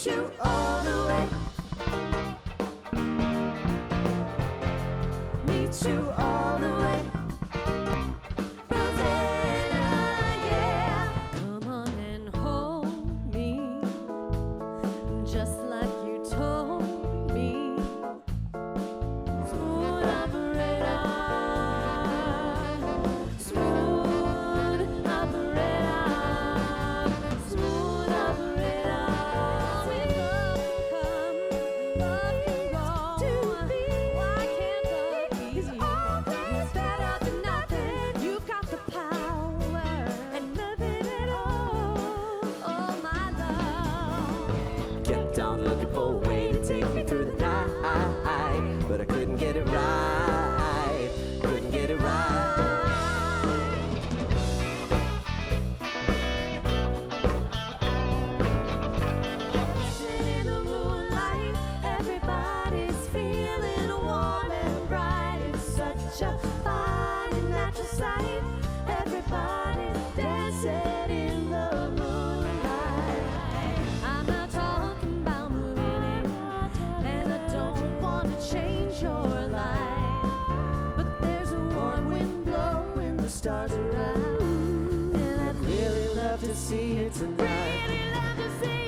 meet you all the way. Meet you all the way. Rosanna, yeah. Come on and hold me, just like you told me. Smooth operator, smooth operator, smooth operator. Come, love can go. To be, why can't love be? Is always better than nothing. You got the power and nothing at all. Oh my love. Kept on looking for a way to take me through the night, but I couldn't get it right. Couldn't get it right. Sitting in the moonlight, everybody's feeling warm and bright. It's such a fine and natural sight. Everybody's dancing in the moonlight. I'm not talking about moving in, and I don't want to change your life. But there's a warm wind blowing, the stars are out, and I'd really love to see you tonight. Really love to see